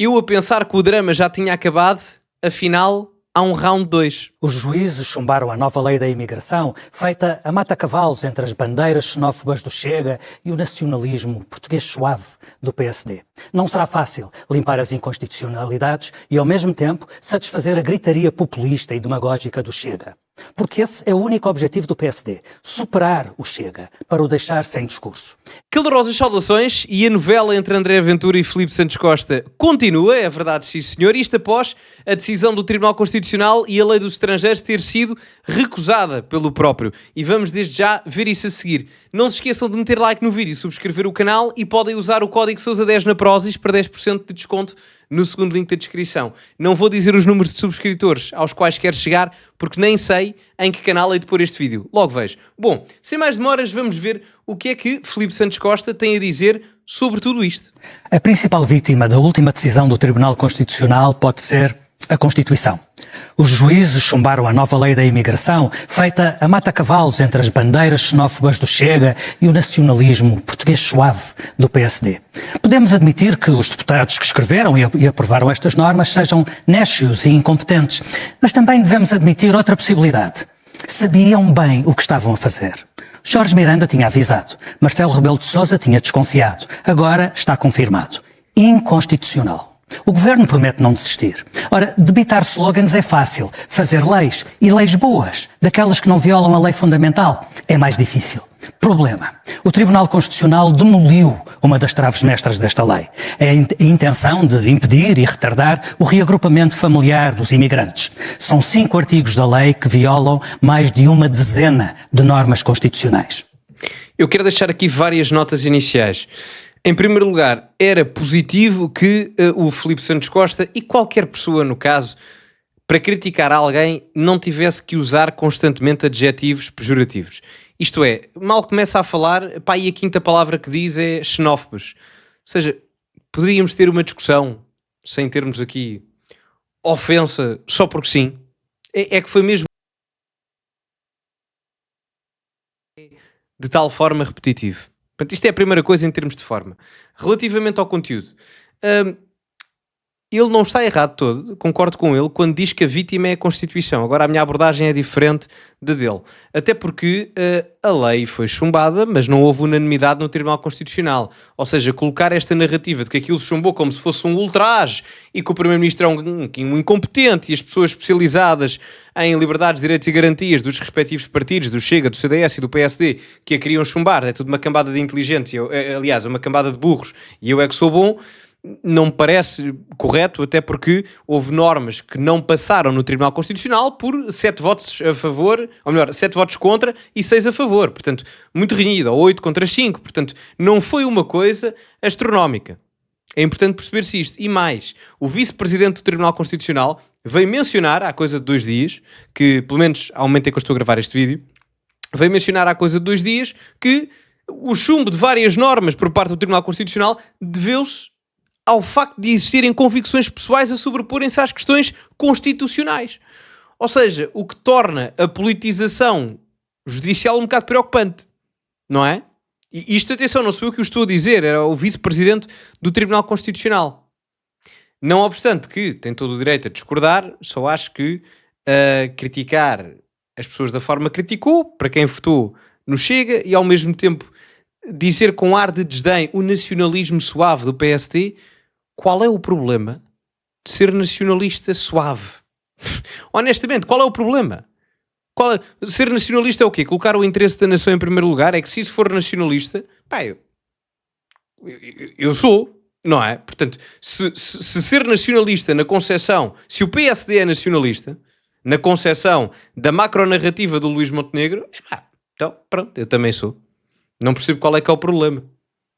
Eu a pensar que o drama já tinha acabado, afinal, há um round 2. Os juízes chumbaram a nova lei da imigração, feita a mata-cavalos entre as bandeiras xenófobas do Chega e o nacionalismo português suave do PSD. Não será fácil limpar as inconstitucionalidades e, ao mesmo tempo, satisfazer a gritaria populista e demagógica do Chega. Porque esse é o único objetivo do PSD, superar o Chega, para o deixar sem discurso. Calorosas saudações, e a novela entre André Ventura e Filipe Santos Costa continua, é verdade, sim senhor, isto após a decisão do Tribunal Constitucional e a lei dos estrangeiros ter sido recusada pelo próprio. E vamos desde já ver isso a seguir. Não se esqueçam de meter like no vídeo, subscrever o canal e podem usar o código Sousa10 na Prozis para 10% de desconto no segundo link da descrição. Não vou dizer os números de subscritores aos quais quero chegar, porque nem sei em que canal hei de pôr este vídeo. Logo vejo. Bom, sem mais demoras, vamos ver o que é que Filipe Santos Costa tem a dizer sobre tudo isto. A principal vítima da última decisão do Tribunal Constitucional pode ser a Constituição. Os juízes chumbaram a nova lei da imigração, feita a mata-cavalos entre as bandeiras xenófobas do Chega e o nacionalismo português suave do PSD. Podemos admitir que os deputados que escreveram e aprovaram estas normas sejam nécios e incompetentes, mas também devemos admitir outra possibilidade. Sabiam bem o que estavam a fazer. Jorge Miranda tinha avisado, Marcelo Rebelo de Sousa tinha desconfiado, agora está confirmado. Inconstitucional. O governo promete não desistir. Ora, debitar slogans é fácil. Fazer leis, e leis boas, daquelas que não violam a lei fundamental, é mais difícil. Problema. O Tribunal Constitucional demoliu uma das traves mestras desta lei. A intenção de impedir e retardar o reagrupamento familiar dos imigrantes. São 5 artigos da lei que violam mais de uma dezena de normas constitucionais. Eu quero deixar aqui várias notas iniciais. Em primeiro lugar, era positivo que o Filipe Santos Costa e qualquer pessoa, no caso, para criticar alguém, não tivesse que usar constantemente adjetivos pejorativos. Isto é, mal começa a falar, pá, e a quinta palavra que diz é xenófobos. Ou seja, poderíamos ter uma discussão, sem termos aqui ofensa, só porque sim. É que foi mesmo de tal forma repetitivo. Portanto, isto é a primeira coisa em termos de forma. Relativamente ao conteúdo, ele não está errado todo, concordo com ele, quando diz que a vítima é a Constituição. Agora a minha abordagem é diferente da dele. Até porque a lei foi chumbada, mas não houve unanimidade no Tribunal Constitucional. Ou seja, colocar esta narrativa de que aquilo se chumbou como se fosse um ultraje e que o Primeiro-Ministro é um incompetente e as pessoas especializadas em liberdades, direitos e garantias dos respectivos partidos, do Chega, do CDS e do PSD, que a queriam chumbar, é tudo uma cambada de inteligência, aliás, uma cambada de burros, e eu é que sou bom. Não me parece correto, até porque houve normas que não passaram no Tribunal Constitucional por 7 votos a favor, ou melhor, 7 votos contra e 6 a favor. Portanto, muito renhido, ou 8 contra 5. Portanto, não foi uma coisa astronómica. É importante perceber-se isto. E mais, o vice-presidente do Tribunal Constitucional veio mencionar, há coisa de 2 dias, que pelo menos ao momento em que eu estou a gravar este vídeo, veio mencionar há coisa de 2 dias que o chumbo de várias normas por parte do Tribunal Constitucional deveu-se ao facto de existirem convicções pessoais a sobreporem-se às questões constitucionais. Ou seja, o que torna a politização judicial um bocado preocupante, não é? E isto, atenção, não sou eu que o estou a dizer, era o vice-presidente do Tribunal Constitucional. Não obstante que tem todo o direito a discordar, só acho que criticar as pessoas da forma que criticou, para quem votou no Chega, e ao mesmo tempo dizer com ar de desdém o nacionalismo suave do PSD. Qual é o problema de ser nacionalista suave? Honestamente, qual é o problema? Ser nacionalista é o quê? Colocar o interesse da nação em primeiro lugar? É que se isso for nacionalista, pá, eu sou, não é? Portanto, se ser nacionalista na concepção, se o PSD é nacionalista, na concepção da macronarrativa do Luís Montenegro, então pronto, eu também sou. Não percebo qual é que é o problema.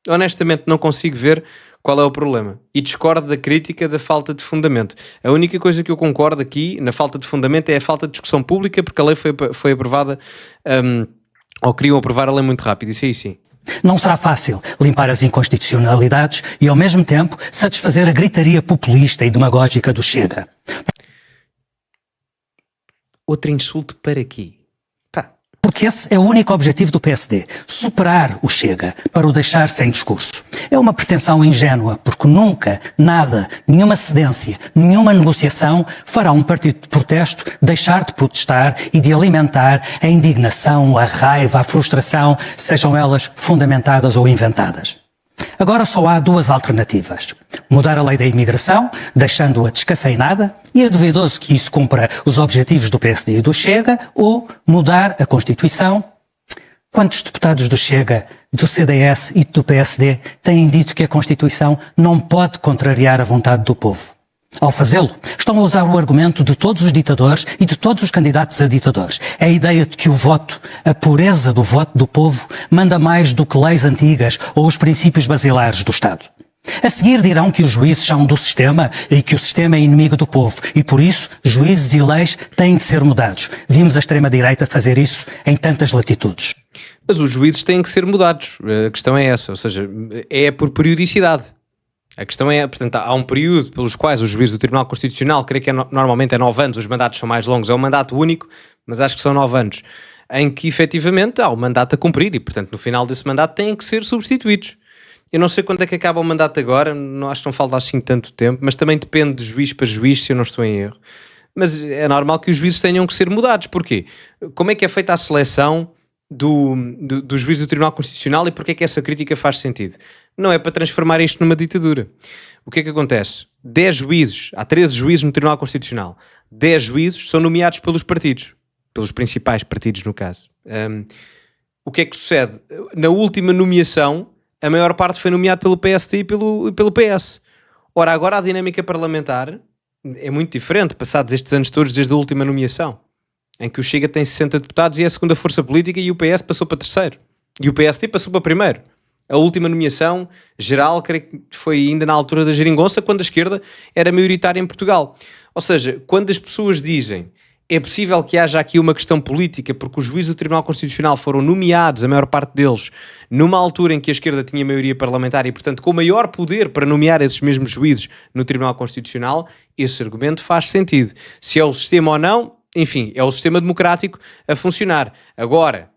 Honestamente, não consigo ver qual é o problema. E discordo da crítica da falta de fundamento. A única coisa que eu concordo aqui, na falta de fundamento, é a falta de discussão pública, porque a lei foi aprovada, ou queriam aprovar a lei muito rápido. Isso aí sim. Não será fácil limpar as inconstitucionalidades e, ao mesmo tempo, satisfazer a gritaria populista e demagógica do Chega. Outro insulto para quê? Pá, Porque esse é o único objetivo do PSD, superar o Chega, para o deixar sem discurso. É uma pretensão ingênua, porque nunca, nada, nenhuma cedência, nenhuma negociação fará um partido de protesto deixar de protestar e de alimentar a indignação, a raiva, a frustração, sejam elas fundamentadas ou inventadas. Agora só há duas alternativas. Mudar a lei da imigração, deixando-a descafeinada, e é duvidoso que isso cumpra os objetivos do PSD e do Chega, ou mudar a Constituição. Quantos deputados do Chega, do CDS e do PSD têm dito que a Constituição não pode contrariar a vontade do povo? Ao fazê-lo, estão a usar o argumento de todos os ditadores e de todos os candidatos a ditadores. É a ideia de que o voto, a pureza do voto do povo, manda mais do que leis antigas ou os princípios basilares do Estado. A seguir dirão que os juízes são do sistema e que o sistema é inimigo do povo e, por isso, juízes e leis têm de ser mudados. Vimos a extrema-direita fazer isso em tantas latitudes. Mas os juízes têm que ser mudados. A questão é essa, ou seja, é por periodicidade. A questão é, portanto, há um período pelos quais o juiz do Tribunal Constitucional, creio que normalmente é 9 anos, os mandatos são mais longos, é um mandato único, mas acho que são 9 anos, em que efetivamente há um mandato a cumprir e, portanto, no final desse mandato têm que ser substituídos. Eu não sei quando é que acaba o mandato agora, não acho que não falta assim tanto tempo, mas também depende de juiz para juiz, se eu não estou em erro. Mas é normal que os juízes tenham que ser mudados. Porquê? Como é que é feita a seleção do juiz do Tribunal Constitucional e porque é que essa crítica faz sentido? Não é para transformar isto numa ditadura. O que é que acontece? 10 juízes, há 13 juízes no Tribunal Constitucional. 10 juízes são nomeados pelos partidos, pelos principais partidos no caso. O que é que sucede? Na última nomeação, a maior parte foi nomeada pelo PSD e pelo PS. Ora, agora a dinâmica parlamentar é muito diferente, passados estes anos todos desde a última nomeação, em que o Chega tem 60 deputados e é a segunda força política e o PS passou para terceiro. E o PSD passou para primeiro. A última nomeação geral, creio que foi ainda na altura da geringonça, quando a esquerda era maioritária em Portugal. Ou seja, quando as pessoas dizem é possível que haja aqui uma questão política porque os juízes do Tribunal Constitucional foram nomeados, a maior parte deles, numa altura em que a esquerda tinha maioria parlamentar e, portanto, com maior poder para nomear esses mesmos juízes no Tribunal Constitucional, esse argumento faz sentido. Se é o sistema ou não, enfim, é o sistema democrático a funcionar. Agora,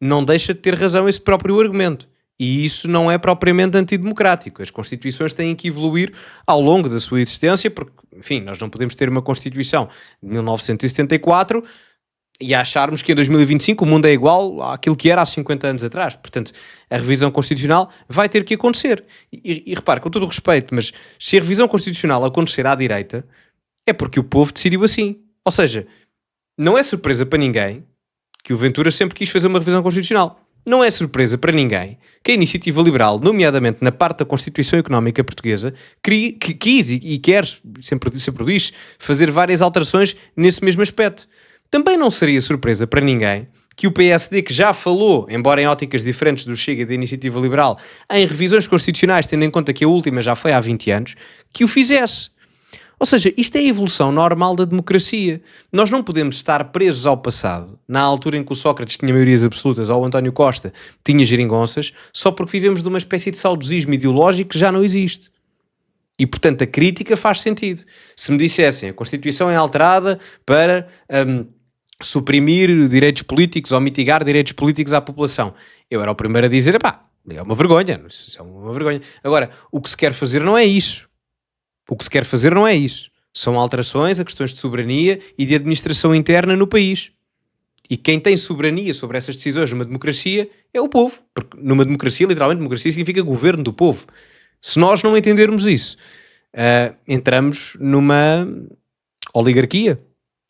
não deixa de ter razão esse próprio argumento. E isso não é propriamente antidemocrático. As Constituições têm que evoluir ao longo da sua existência, porque, enfim, nós não podemos ter uma Constituição de 1974 e acharmos que em 2025 o mundo é igual àquilo que era há 50 anos atrás. Portanto, a revisão constitucional vai ter que acontecer. E repare, com todo o respeito, mas se a revisão constitucional acontecer à direita, é porque o povo decidiu assim. Ou seja, não é surpresa para ninguém que o Ventura sempre quis fazer uma revisão constitucional. Não é surpresa para ninguém que a Iniciativa Liberal, nomeadamente na parte da Constituição Económica Portuguesa, quis e quer, sempre diz, fazer várias alterações nesse mesmo aspecto. Também não seria surpresa para ninguém que o PSD, que já falou, embora em óticas diferentes do Chega e da Iniciativa Liberal, em revisões constitucionais, tendo em conta que a última já foi há 20 anos, que o fizesse. Ou seja, isto é a evolução normal da democracia. Nós não podemos estar presos ao passado, na altura em que o Sócrates tinha maiorias absolutas ou o António Costa tinha geringonças, só porque vivemos de uma espécie de saudosismo ideológico que já não existe. E, portanto, a crítica faz sentido. Se me dissessem a Constituição é alterada para suprimir direitos políticos ou mitigar direitos políticos à população, eu era o primeiro a dizer, é uma vergonha. Isso é uma vergonha. Agora, o que se quer fazer não é isso. O que se quer fazer não é isso. São alterações a questões de soberania e de administração interna no país. E quem tem soberania sobre essas decisões numa democracia é o povo. Porque numa democracia, literalmente, democracia significa governo do povo. Se nós não entendermos isso, entramos numa oligarquia,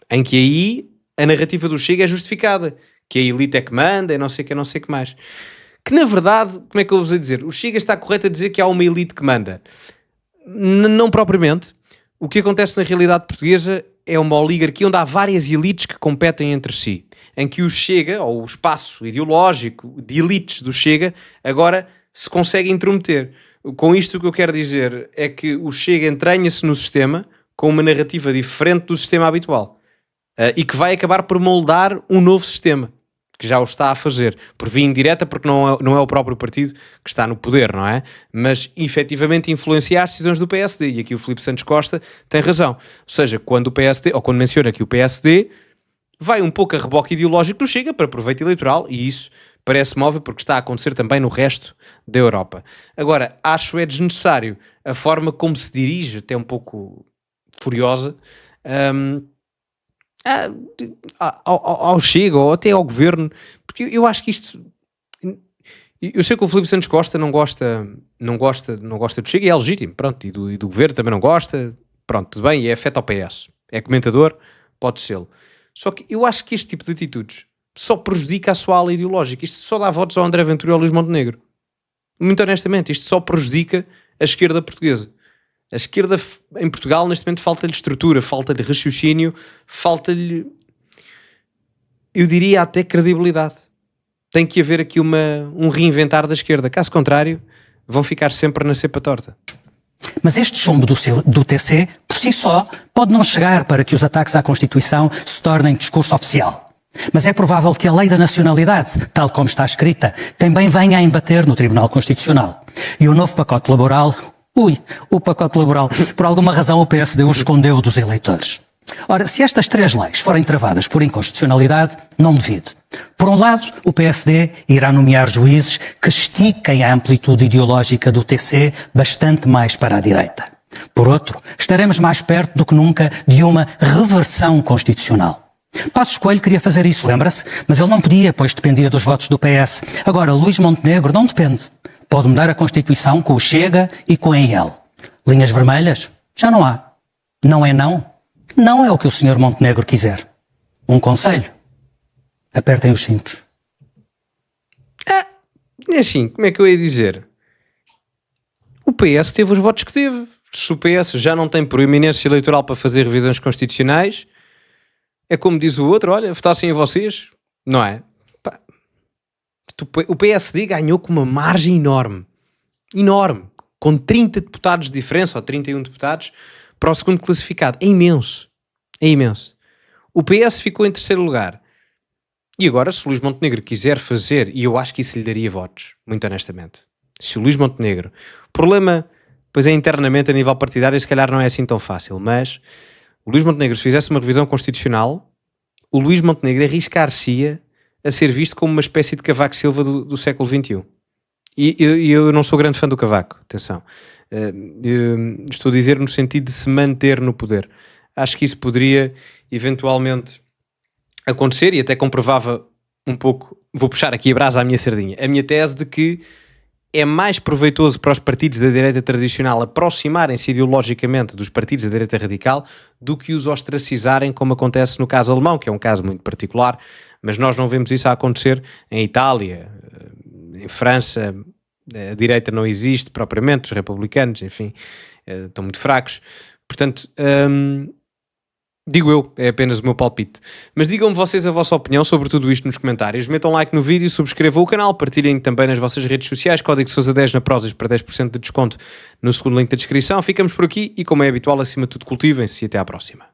em que aí a narrativa do Chega é justificada. Que a elite é que manda e não sei o que mais. Que, na verdade, como é que eu vos vou dizer? O Chega está correto a dizer que há uma elite que manda. Não propriamente. O que acontece na realidade portuguesa é uma oligarquia onde há várias elites que competem entre si, em que o Chega, ou o espaço ideológico de elites do Chega, agora se consegue intrometer. Com isto o que eu quero dizer é que o Chega entranha-se no sistema com uma narrativa diferente do sistema habitual e que vai acabar por moldar um novo sistema, que já o está a fazer, por via indireta, porque não é o próprio partido que está no poder, não é? Mas, efetivamente, influenciar as decisões do PSD. E aqui o Filipe Santos Costa tem razão. Ou seja, quando o PSD, ou quando menciona que o PSD vai um pouco a reboque ideológico do Chega para proveito eleitoral, e isso parece-me óbvio porque está a acontecer também no resto da Europa. Agora, acho desnecessário a forma como se dirige, até um pouco furiosa, ao Chega ou até ao Governo, porque eu acho que isto... Eu sei que o Filipe Santos Costa não gosta do Chega e é legítimo, pronto, e do Governo também não gosta, pronto, tudo bem, e é afeto ao PS, é comentador, pode ser. Só que eu acho que este tipo de atitudes só prejudica a sua ala ideológica. Isto só dá votos ao André Ventura e ao Luís Montenegro. Muito honestamente, isto só prejudica a esquerda portuguesa. A esquerda em Portugal, neste momento, falta-lhe estrutura, falta-lhe raciocínio, falta-lhe, eu diria até credibilidade. Tem que haver aqui um reinventar da esquerda. Caso contrário, vão ficar sempre na cepa torta. Mas este chumbo do TC, por si só, pode não chegar para que os ataques à Constituição se tornem discurso oficial. Mas é provável que a lei da nacionalidade, tal como está escrita, também venha a embater no Tribunal Constitucional. E o novo pacote laboral... o pacote laboral, por alguma razão o PSD o escondeu dos eleitores. Ora, se estas 3 leis forem travadas por inconstitucionalidade, não duvide. Por um lado, o PSD irá nomear juízes que estiquem a amplitude ideológica do TC bastante mais para a direita. Por outro, estaremos mais perto do que nunca de uma reversão constitucional. Passos Coelho queria fazer isso, lembra-se? Mas ele não podia, pois dependia dos votos do PS. Agora, Luís Montenegro não depende. Pode mudar a Constituição com o Chega e com a EL. Linhas vermelhas? Já não há. Não é não? Não é o que o Sr. Montenegro quiser. Um conselho. Apertem os cintos. Assim, como é que eu ia dizer? O PS teve os votos que teve. Se o PS já não tem proeminência eleitoral para fazer revisões constitucionais, é como diz o outro, olha, votassem a vocês, não é? Pá. O PSD ganhou com uma margem enorme, com 30 deputados de diferença, ou 31 deputados, para o segundo classificado. É imenso. O PS ficou em terceiro lugar. E agora, se o Luís Montenegro quiser fazer, e eu acho que isso lhe daria votos, muito honestamente, se o Luís Montenegro... O problema, pois é, internamente, a nível partidário, se calhar não é assim tão fácil, mas o Luís Montenegro, se fizesse uma revisão constitucional, o Luís Montenegro arriscar-se-ia a ser visto como uma espécie de Cavaco Silva do século XXI. E eu não sou grande fã do Cavaco, atenção. Estou a dizer no sentido de se manter no poder. Acho que isso poderia, eventualmente, acontecer, e até comprovava um pouco, vou puxar aqui a brasa à minha sardinha, a minha tese de que é mais proveitoso para os partidos da direita tradicional aproximarem-se ideologicamente dos partidos da direita radical do que os ostracizarem, como acontece no caso alemão, que é um caso muito particular, mas nós não vemos isso a acontecer em Itália, em França. A direita não existe propriamente, os republicanos, enfim, estão muito fracos. Portanto, digo eu, é apenas o meu palpite. Mas digam-me vocês a vossa opinião sobre tudo isto nos comentários. Metam like no vídeo, subscrevam o canal, partilhem também nas vossas redes sociais. Código Sousa10 na Prozis para 10% de desconto no segundo link da descrição. Ficamos por aqui e, como é habitual, acima de tudo, cultivem-se e até à próxima.